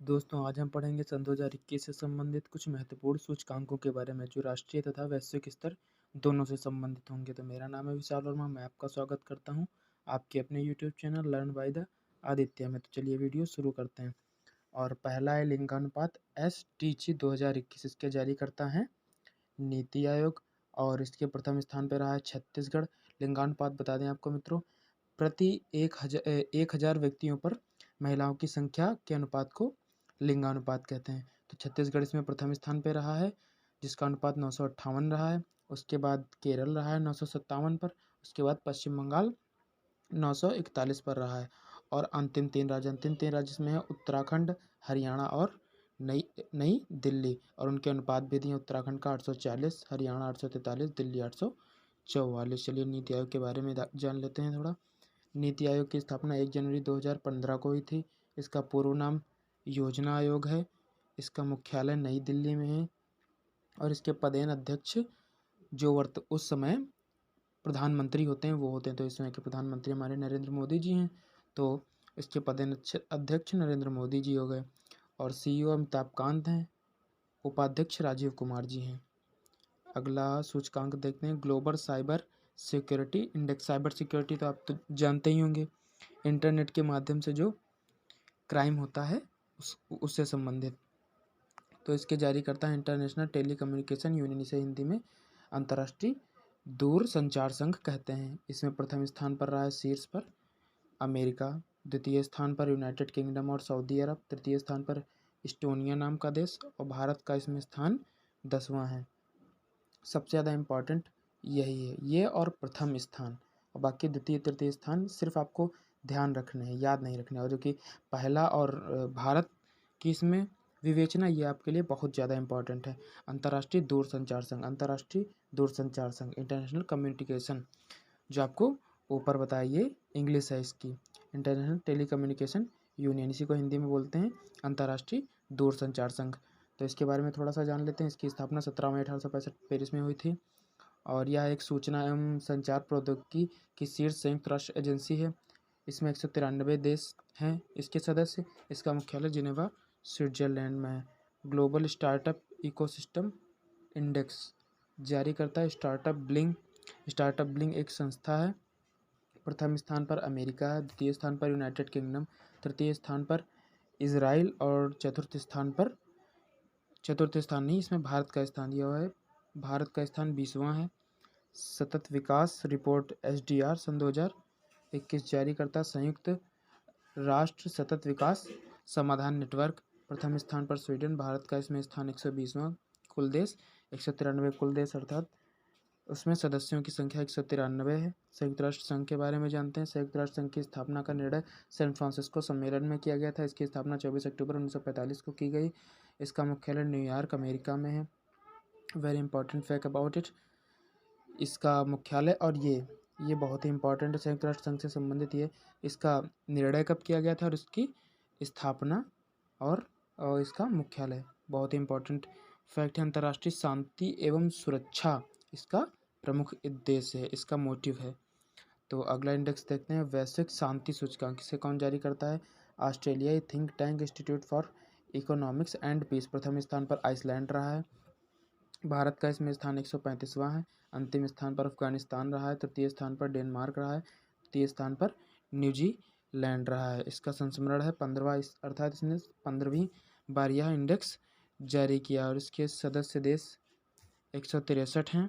दोस्तों आज हम पढ़ेंगे सन 2021 से संबंधित कुछ महत्वपूर्ण सूचकांकों के बारे में जो राष्ट्रीय तथा वैश्विक स्तर दोनों से संबंधित होंगे। तो मेरा नाम है विशाल वर्मा, मैं आपका स्वागत करता हूं आपके अपने YouTube channel learn by the Aditya में। तो चलिए वीडियो शुरू करते हैं। और पहला है लिंगानुपात SDG 2021। इसके जारी करता है नीति आयोग और इसके प्रथम स्थान पर रहा है छत्तीसगढ़। लिंगानुपात बता दें आपको मित्रों, प्रति 1,000 व्यक्तियों पर महिलाओं की संख्या के अनुपात को लिंगानुपात कहते हैं। तो छत्तीसगढ़ इसमें प्रथम स्थान पे रहा है जिसका अनुपात 958 रहा है। उसके बाद केरल रहा है 957 पर। उसके बाद पश्चिम बंगाल 941 पर रहा है। और अंतिम तीन राज्य इसमें है उत्तराखंड, हरियाणा और नई नई दिल्ली। और उनके अनुपात भी दिए, उत्तराखंड का 840, हरियाणा 843, दिल्ली 844। चलिए नीति आयोग के बारे में जान लेते हैं थोड़ा। नीति आयोग की स्थापना 1 जनवरी 2015 को हुई थी। इसका पूर्व नाम योजना आयोग है। इसका मुख्यालय नई दिल्ली में है। और इसके पदेन अध्यक्ष जो उस समय प्रधानमंत्री होते हैं वो होते हैं। तो इस समय के प्रधानमंत्री हमारे नरेंद्र मोदी जी हैं। तो इसके पदेन अध्यक्ष नरेंद्र मोदी जी हो गए। और CEO अमिताभ कांत हैं। उपाध्यक्ष राजीव कुमार जी हैं। अगला सूचकांक देखते हैं, global cyber security index. Cyber security तो आप तो जानते ही होंगे, इंटरनेट के माध्यम से जो क्राइम होता है उससे संबंधित। तो इसके जारी करता है इंटरनेशनल टेलीकम्युनिकेशन यूनियन, इसे हिंदी में अंतर्राष्ट्रीय दूर संचार संघ कहते हैं। इसमें प्रथम स्थान पर रहा है शीर्ष पर अमेरिका, द्वितीय स्थान पर यूनाइटेड किंगडम और सऊदी अरब, तृतीय स्थान पर इस्टोनिया नाम का देश और भारत का इसमें स्थान 10वां है। सबसे ज़्यादा इम्पॉर्टेंट यही है, ये और प्रथम स्थान, और बाकी द्वितीय तृतीय स्थान सिर्फ आपको ध्यान रखने हैं, याद नहीं रखने। और जो कि पहला और भारत की इसमें विवेचना, ये आपके लिए बहुत ज़्यादा इम्पॉर्टेंट है। अंतर्राष्ट्रीय दूरसंचार संघ, अंतर्राष्ट्रीय दूरसंचार संघ, इंटरनेशनल कम्युनिकेशन, जो आपको ऊपर बताइए इंग्लिश है इसकी, इंटरनेशनल टेलीकम्युनिकेशन यूनियन, इसी को हिंदी में बोलते हैं अंतर्राष्ट्रीय दूरसंचार संघ। तो इसके बारे में थोड़ा सा जान लेते हैं। इसकी स्थापना 17 मई 1865 पेरिस में हुई थी। और यह एक सूचना एवं संचार प्रौद्योगिकी की शीर्ष संयुक्त राष्ट्र एजेंसी है। इसमें 193 देश हैं इसके सदस्य। इसका मुख्यालय जिनेवा स्विट्जरलैंड में है। ग्लोबल स्टार्टअप इकोसिस्टम इंडेक्स जारी करता है स्टार्टअप ब्लिंक एक संस्था है। प्रथम स्थान पर अमेरिका है, द्वितीय स्थान पर यूनाइटेड किंगडम, तृतीय स्थान पर इजराइल और चतुर्थ स्थान नहीं, इसमें भारत का स्थान दिया हुआ है। भारत का स्थान 20वां है। सतत विकास रिपोर्ट SDR सन 2021 जारी करता संयुक्त राष्ट्र सतत विकास समाधान नेटवर्क। प्रथम स्थान पर स्वीडन, भारत का इसमें स्थान 120वां। कुल देश 193 कुल देश, अर्थात उसमें सदस्यों की संख्या 193 है। संयुक्त राष्ट्र संघ के बारे में जानते हैं। संयुक्त राष्ट्र संघ की स्थापना का निर्णय सैन फ्रांसिस्को सम्मेलन में किया गया था। इसकी स्थापना 24 अक्टूबर 1945 को की गई। इसका मुख्यालय न्यूयॉर्क अमेरिका में है। Very important fact about it, इसका मुख्यालय, और ये बहुत ही इंपॉर्टेंट है संयुक्त राष्ट्र संघ से संबंधित। ये इसका निर्णय कब किया गया था और इसकी स्थापना और इसका मुख्यालय, बहुत ही इंपॉर्टेंट फैक्ट है। अंतर्राष्ट्रीय शांति एवं सुरक्षा इसका प्रमुख उद्देश्य है, इसका मोटिव है। तो अगला इंडेक्स देखते हैं, वैश्विक शांति सूचकांक। इसे कौन जारी करता है? ऑस्ट्रेलियाई think tank institute for economics and peace. प्रथम स्थान पर आइसलैंड रहा है। भारत का इसमें स्थान 135वां है। अंतिम स्थान पर अफगानिस्तान रहा है। तृतीय स्थान पर डेनमार्क रहा है। तृतीय स्थान पर न्यूजीलैंड रहा है। इसका संस्मरण है 15वां, अर्थात इसने 15वीं बार यह इंडेक्स जारी किया। और इसके सदस्य देश 163 हैं।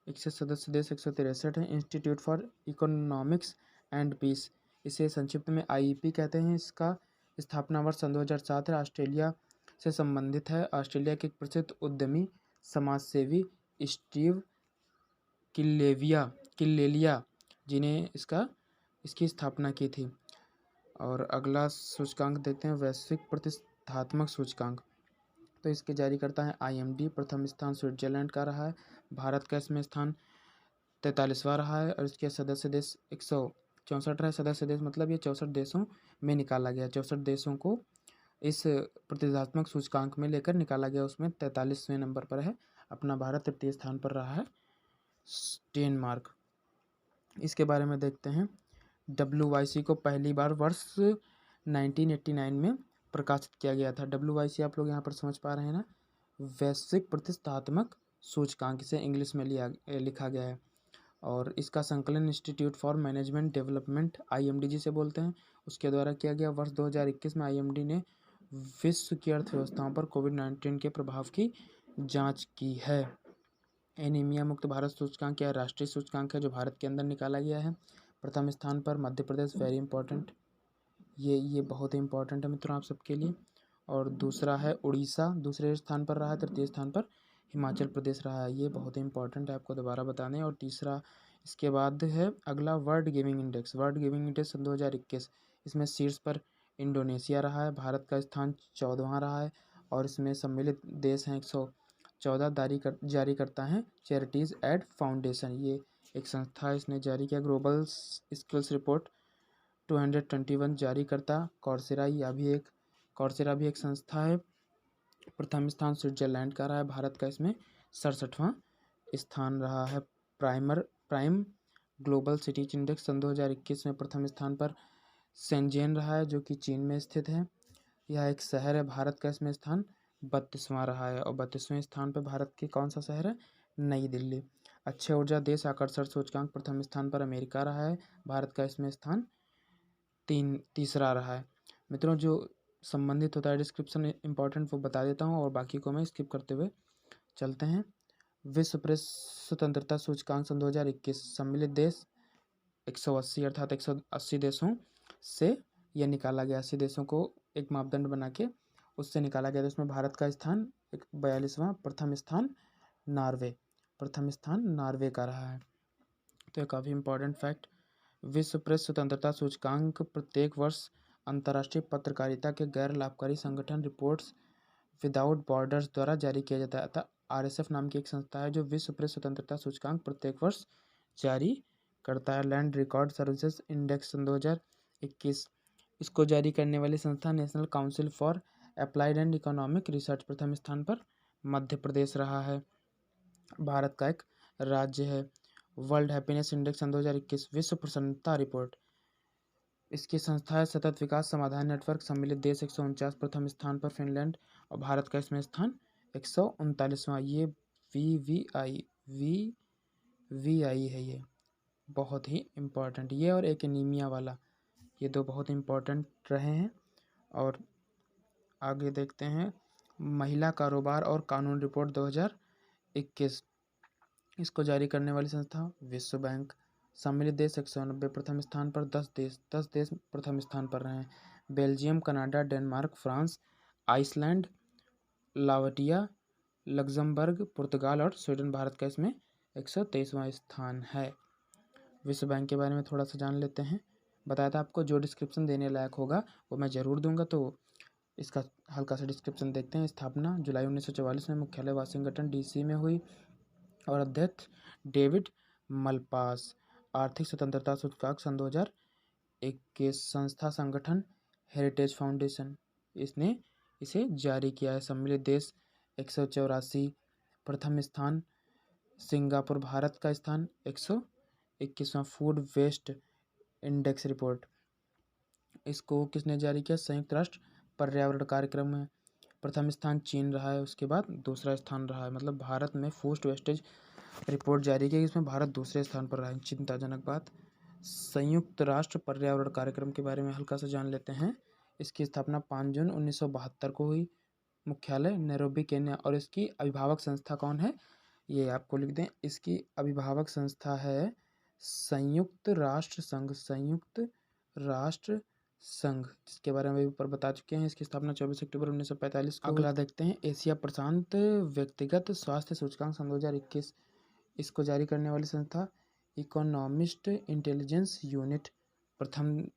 इसके सदस्य देश 163 हैं। Institute for economics and peace, इसे संक्षिप्त में IEP कहते हैं। इसका स्थापना वर्ष सन 2007 है। ऑस्ट्रेलिया से संबंधित है। ऑस्ट्रेलिया के एक प्रसिद्ध उद्यमी समाजसेवी स्टीव किल्लेलिया जिन्हें इसकी स्थापना की थी। और अगला सूचकांक देखते हैं, वैश्विक प्रतिष्ठात्मक सूचकांक। तो इसके जारी करता है IMD। प्रथम स्थान स्विट्जरलैंड का रहा है। भारत का इसमें स्थान 43वां रहा है। और इसके सदस्य देश 164 है। सदस्य देश मतलब ये 64 देशों में निकाला गया। 64 देशों को इस प्रतिष्ठात्मक सूचकांक में लेकर निकाला गया। उसमें 43वें नंबर पर है अपना भारत। तृतीय स्थान पर रहा है डेनमार्क। इसके बारे में देखते हैं, WIC को पहली बार वर्ष 1989 में प्रकाशित किया गया था। WIC आप लोग यहाँ पर समझ पा रहे हैं ना, वैश्विक प्रतिष्ठात्मक सूचकांक से इंग्लिश में लिखा गया है। और इसका संकलन institute for management development IMD जिसे बोलते हैं, उसके द्वारा किया गया। वर्ष 2021 में IMD ने विश्व की अर्थव्यवस्थाओं पर कोविड-19 के प्रभाव की जांच की है। एनीमिया मुक्त भारत सूचकांक या राष्ट्रीय सूचकांक है जो भारत के अंदर निकाला गया है। प्रथम स्थान पर मध्य प्रदेश, वेरी इंपॉर्टेंट, ये बहुत ही इंपॉर्टेंट है मित्रों आप सबके लिए। और दूसरा है उड़ीसा, दूसरे स्थान पर रहा है। तृतीय स्थान पर हिमाचल प्रदेश रहा है, ये बहुत ही इंपॉर्टेंट है, आपको दोबारा बता दें। और तीसरा इसके बाद है अगला world giving index. World giving index 2021, इसमें शीर्ष पर इंडोनेशिया रहा है, भारत का स्थान 14वां रहा है। और इसमें सम्मिलित देश हैं 114 जारी करता है चैरिटीज़ एड फाउंडेशन, ये एक संस्था है, इसने जारी किया। ग्लोबल स्किल्स रिपोर्ट 221 जारी करता कॉर्सेरा भी एक संस्था है। प्रथम स्थान स्विट्जरलैंड का रहा है, भारत का इसमें 67वां स्थान रहा है। प्राइम ग्लोबल सिटीज इंडेक्स सन 2021 में प्रथम स्थान पर शेंजेन रहा है जो कि चीन में स्थित है। यह एक शहर है, भारत का इसमें स्थान 32वां रहा है। और 32वें स्थान पर भारत के कौन सा शहर है? नई दिल्ली। अक्षय ऊर्जा देश आकर्षण सूचकांक प्रथम स्थान पर अमेरिका रहा है, भारत का इसमें स्थान तीसरा रहा है। मित्रों जो संबंधित होता है डिस्क्रिप्शन इंपॉर्टेंट वो बता देता हूँ और बाकी को मैं स्किप करते हुए चलते हैं। विश्व प्रेस स्वतंत्रता सूचकांक सन 2021, सम्मिलित देश 180 अर्थात 180 देशों से यह निकाला गया। 80 देशों को एक मापदंड बना के उससे निकाला गया। तो उसमें भारत का स्थान 42वां, प्रथम स्थान नार्वे का रहा है। तो ये काफ़ी इंपॉर्टेंट फैक्ट। विश्व प्रेस स्वतंत्रता सूचकांक प्रत्येक वर्ष अंतर्राष्ट्रीय पत्रकारिता के गैर लाभकारी संगठन रिपोर्ट्स विदाउट बॉर्डर्स द्वारा जारी किया जाता है। अतः RSF नाम की एक संस्था है जो विश्व प्रेस स्वतंत्रता सूचकांक प्रत्येक वर्ष जारी करता है। लैंड रिकॉर्ड सर्विसेज इंडेक्स सन 2021, इसको जारी करने वाली संस्था national council for applied and economic research, प्रथम स्थान पर मध्य प्रदेश रहा है, भारत का एक राज्य है। वर्ल्ड हैप्पीनेस इंडेक्स सन 2021, विश्व प्रसन्नता रिपोर्ट, इसकी संस्था है सतत विकास समाधान नेटवर्क, सम्मिलित देश 149, प्रथम स्थान पर फिनलैंड, और भारत का इसमें स्थान 139वां। ये VVI है, ये बहुत ही इम्पोर्टेंट, ये और एक एनीमिया वाला, ये दो बहुत इम्पोर्टेंट रहे हैं। और आगे देखते हैं महिला कारोबार और कानून रिपोर्ट 2021, इसको जारी करने वाली संस्था विश्व बैंक, सम्मिलित देश 190, प्रथम स्थान पर 10 देश प्रथम स्थान पर रहे हैं। Belgium, Canada, Denmark, France, Iceland, Latvia, Luxembourg, पुर्तगाल और स्वीडन, भारत का इसमें 123वां स्थान है। विश्व बैंक के बारे में थोड़ा सा जान लेते हैं। बताया था आपको जो डिस्क्रिप्शन देने लायक होगा वो मैं ज़रूर दूंगा, तो इसका हल्का सा डिस्क्रिप्शन देखते हैं। स्थापना जुलाई 1944 में, मुख्यालय वाशिंगटन DC में हुई और अध्यक्ष डेविड मलपास। आर्थिक स्वतंत्रता सूचकांक सन 2021, संस्था संगठन हेरिटेज फाउंडेशन, इसने इसे जारी किया है। सम्मिलित देश 184, प्रथम स्थान सिंगापुर, भारत का स्थान 121वां। फूड वेस्ट इंडेक्स रिपोर्ट, इसको किसने जारी किया? संयुक्त राष्ट्र पर्यावरण कार्यक्रम में, प्रथम स्थान चीन रहा है, उसके बाद दूसरा स्थान रहा है। मतलब भारत में फूड वेस्टेज रिपोर्ट जारी की, इसमें भारत दूसरे स्थान पर रहा है, चिंताजनक बात। संयुक्त राष्ट्र पर्यावरण कार्यक्रम के बारे में हल्का सा जान लेते हैं। इसकी स्थापना 5 जून 1972 को हुई, मुख्यालय नैरोबी, केन्या। और इसकी अभिभावक संस्था कौन है? ये आपको लिख दें, इसकी अभिभावक संस्था है संयुक्त राष्ट्र संघ, जिसके बारे में ऊपर बता चुके हैं। इसकी स्थापना 24 अक्टूबर 1945 को। अगला देखते हैं एशिया प्रशांत व्यक्तिगत स्वास्थ्य सूचकांक सन 2021, इसको जारी करने वाली संस्था इकोनॉमिस्ट इंटेलिजेंस यूनिट, प्रथम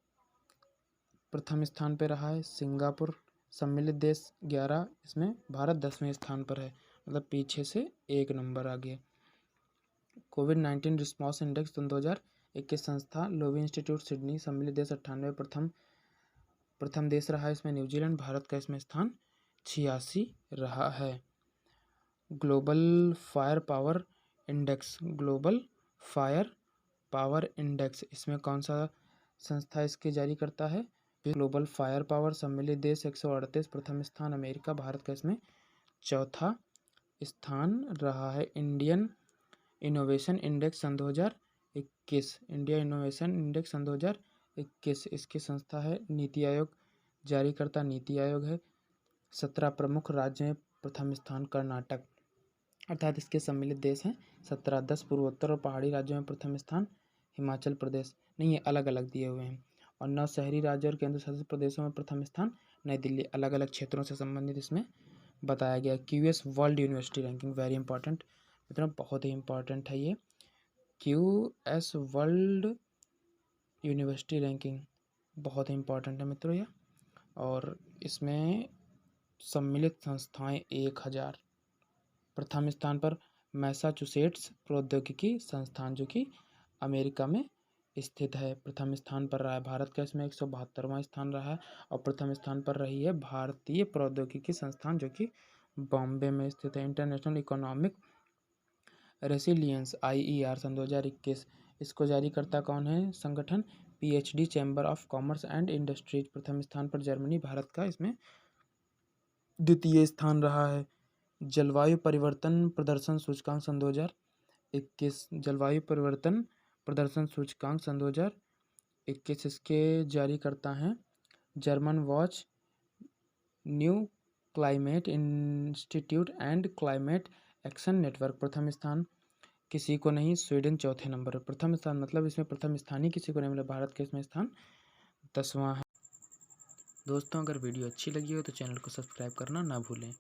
स्थान पर रहा है सिंगापुर। सम्मिलित देश 11, इसमें भारत 10वें स्थान पर है, मतलब पीछे से एक नंबर आगे। कोविड-19 रिस्पॉन्स इंडेक्स सन 2021, संस्था लोवी इंस्टीट्यूट सिडनी, सम्मिलित देश 98, प्रथम देश रहा है इसमें न्यूजीलैंड, भारत का इसमें स्थान 86 रहा है। ग्लोबल फायर पावर इंडेक्स, इसमें कौन सा संस्था इसके जारी करता है? फिर ग्लोबल फायर पावर सम्मिलित देश 138, प्रथम स्थान अमेरिका, भारत का इसमें चौथा स्थान रहा है। इंडियन इनोवेशन इंडेक्स सन 2021, इंडिया इनोवेशन इंडेक्स सन 2021 इसकी संस्था है। नीति आयोग जारीकर्ता नीति आयोग है। 17 प्रमुख राज्य में प्रथम स्थान कर्नाटक, अर्थात इसके सम्मिलित देश हैं 17। 10 पूर्वोत्तर और पहाड़ी राज्यों में प्रथम स्थान हिमाचल प्रदेश, नहीं, ये अलग अलग दिए हुए हैं। और 9 शहरी राज्यों और केंद्र शासित प्रदेशों में प्रथम स्थान नई दिल्ली, अलग अलग क्षेत्रों से संबंधित इसमें बताया गया। QS world university ranking, very important मित्रों, बहुत ही इंपॉर्टेंट है ये। क्यूएस वर्ल्ड यूनिवर्सिटी रैंकिंग बहुत ही इंपॉर्टेंट है मित्रों ये। और इसमें सम्मिलित संस्थाएं 1000। प्रथम स्थान पर मैसाचुसेट्स प्रौद्योगिकी संस्थान जो कि अमेरिका में स्थित है, प्रथम स्थान पर रहा है। भारत का इसमें 172वां स्थान रहा है। और प्रथम स्थान पर रही है भारतीय प्रौद्योगिकी संस्थान जो कि बॉम्बे में स्थित है। इंटरनेशनल इकोनॉमिक रेसिलियंस IER सन 2021, इसको जारी करता कौन है संगठन? PhD chamber of commerce and industries, प्रथम स्थान पर जर्मनी, भारत का इसमें द्वितीय स्थान रहा है। जलवायु परिवर्तन प्रदर्शन सूचकांक सन 2021, जलवायु परिवर्तन प्रदर्शन सूचकांक सन 2021 इसके जारी करता है German watch, new climate institute and climate action network, प्रथम स्थान किसी को नहीं, स्वीडन चौथे नंबर पर। प्रथम स्थान मतलब इसमें प्रथम स्थान ही किसी को नहीं मिला, भारत का इसमें स्थान 10वां है। दोस्तों, अगर वीडियो अच्छी लगी हो तो चैनल को सब्सक्राइब करना ना भूलें।